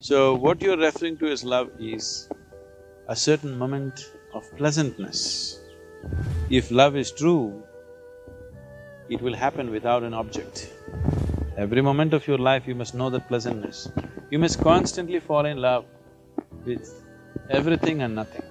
So, what you're referring to as love is a certain moment of pleasantness. If love is true, it will happen without an object. Every moment of your life, you must know that pleasantness. You must constantly fall in love with everything and nothing.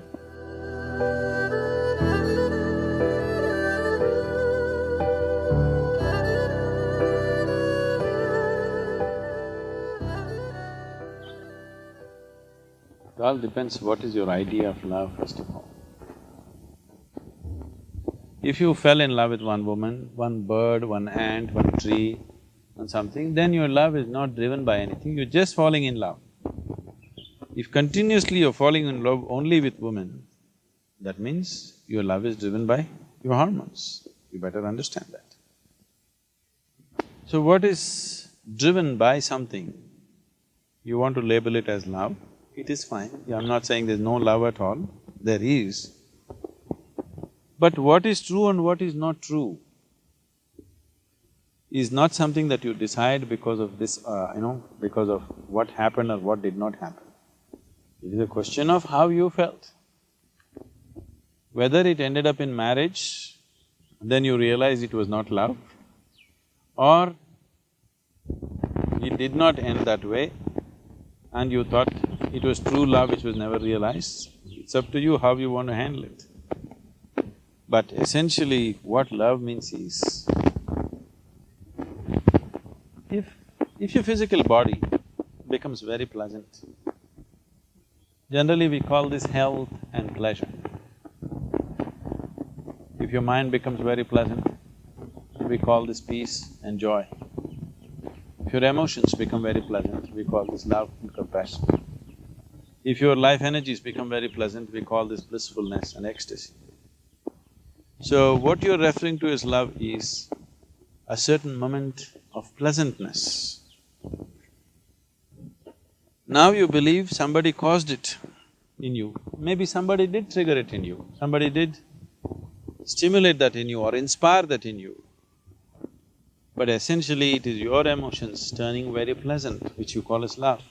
It all depends what is your idea of love, first of all. If you fell in love with one woman, one bird, one ant, one tree, and something, then your love is not driven by anything, you're just falling in love. If continuously you're falling in love only with women, that means your love is driven by your hormones. You better understand that. So what is driven by something, you want to label it as love, it is fine. I'm not saying there's no love at all, there is. But what is true and what is not true is not something that you decide because of this, because of what happened or what did not happen. It is a question of how you felt. Whether it ended up in marriage, then you realize it was not love, or it did not end that way and you thought it was true love which was never realized. It's up to you how you want to handle it. But essentially, what love means is, if your physical body becomes very pleasant, generally we call this health and pleasure. If your mind becomes very pleasant, we call this peace and joy. If your emotions become very pleasant, we call this love and compassion. If your life energies become very pleasant, we call this blissfulness and ecstasy. So, what you're referring to as love is a certain moment of pleasantness. Now you believe somebody caused it in you, maybe somebody did trigger it in you, somebody did stimulate that in you or inspire that in you. But essentially it is your emotions turning very pleasant, which you call as love.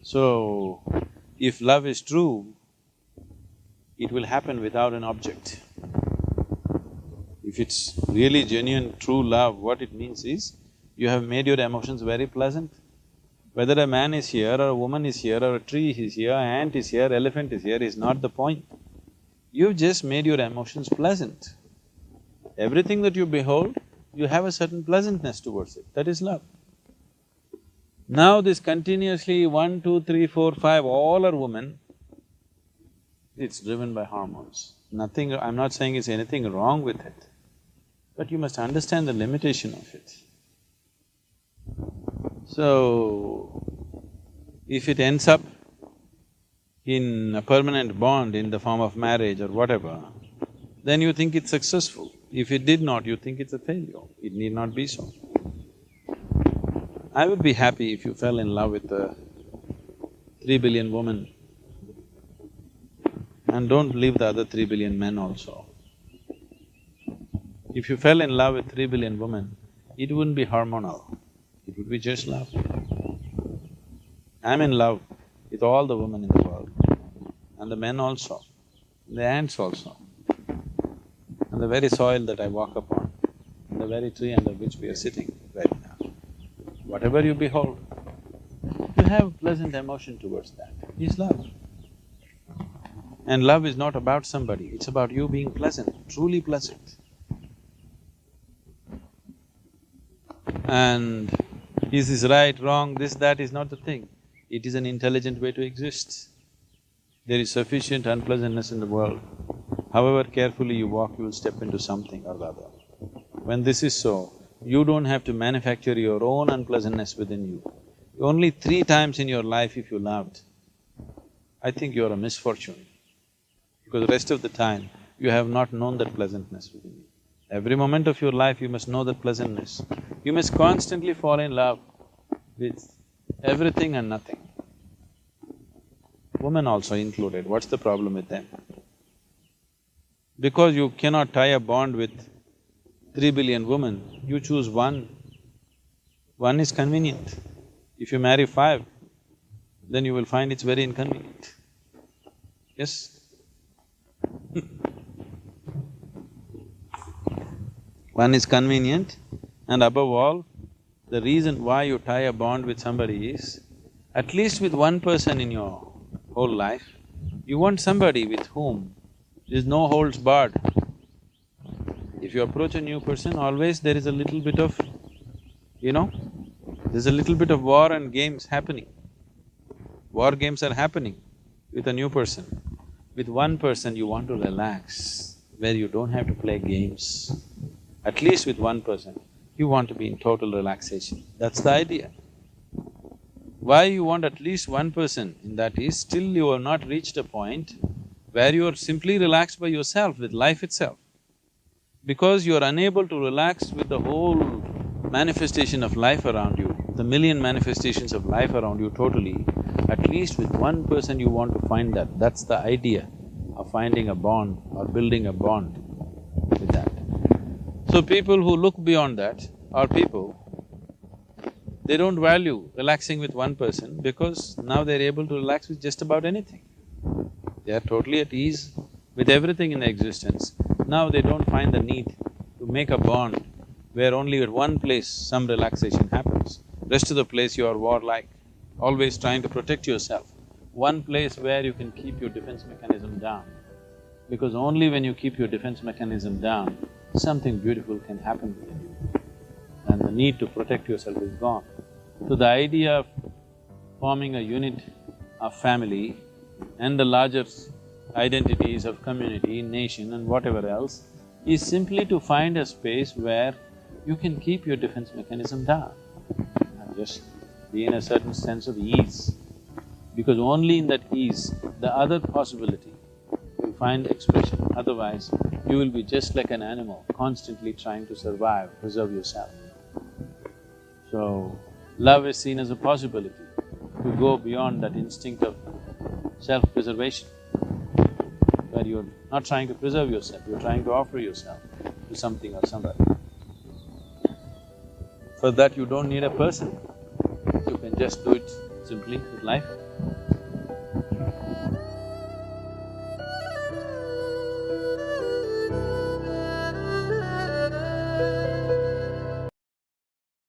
So, if love is true, it will happen without an object. If it's really genuine, true love, what it means is, you have made your emotions very pleasant. Whether a man is here or a woman is here or a tree is here, an ant is here, elephant is here is not the point. You've just made your emotions pleasant. Everything that you behold, you have a certain pleasantness towards it, that is love. Now this continuously 1, 2, 3, 4, 5, all are women, it's driven by hormones. Nothing… I'm not saying it's anything wrong with it, but you must understand the limitation of it. So, if it ends up in a permanent bond in the form of marriage or whatever, then you think it's successful. If it did not, you think it's a failure. It need not be so. I would be happy if you fell in love with a 3 billion woman, and don't leave the other 3 billion men also. If you fell in love with 3 billion women, it wouldn't be hormonal, it would be just love. I'm in love with all the women in the world, and the men also, the ants also, and the very soil that I walk upon, and the very tree under which we are sitting right now. Whatever you behold, you have pleasant emotion towards that, is love. And love is not about somebody, it's about you being pleasant, truly pleasant. And is this right, wrong, this, that is not the thing. It is an intelligent way to exist. There is sufficient unpleasantness in the world. However carefully you walk, you will step into something or the other. When this is so, you don't have to manufacture your own unpleasantness within you. Only 3 times in your life if you loved, I think you're a misfortune, because the rest of the time, you have not known that pleasantness within you. Every moment of your life, you must know that pleasantness. You must constantly fall in love with everything and nothing. Women also included, what's the problem with them? Because you cannot tie a bond with 3 billion women, you choose one. One is convenient. If you marry five, then you will find it's very inconvenient. Yes? One is convenient, and above all, the reason why you tie a bond with somebody is, at least with one person in your whole life, you want somebody with whom there's no holds barred. If you approach a new person, always there is a little bit of, there's a little bit of war and games happening. War games are happening with a new person. With one person you want to relax, where you don't have to play games. At least with one person, you want to be in total relaxation. That's the idea. Why you want at least one person in that is, still you have not reached a point where you are simply relaxed by yourself, with life itself. Because you are unable to relax with the whole manifestation of life around you, the million manifestations of life around you totally, at least with one person you want to find that. That's the idea of finding a bond or building a bond with that. So people who look beyond that are people, they don't value relaxing with one person because now they're able to relax with just about anything. They are totally at ease with everything in existence. Now they don't find the need to make a bond where only at one place some relaxation happens. Rest of the place you are warlike, always trying to protect yourself. One place where you can keep your defense mechanism down, because only when you keep your defense mechanism down, something beautiful can happen within you, and the need to protect yourself is gone. So the idea of forming a unit of family and the larger identities of community, nation and whatever else is simply to find a space where you can keep your defense mechanism down and just be in a certain sense of ease. Because only in that ease, the other possibility will find expression, otherwise you will be just like an animal, constantly trying to survive, preserve yourself. So, love is seen as a possibility to go beyond that instinct of self-preservation, where you're not trying to preserve yourself, you're trying to offer yourself to something or somebody. For that you don't need a person, you can just do it simply with life.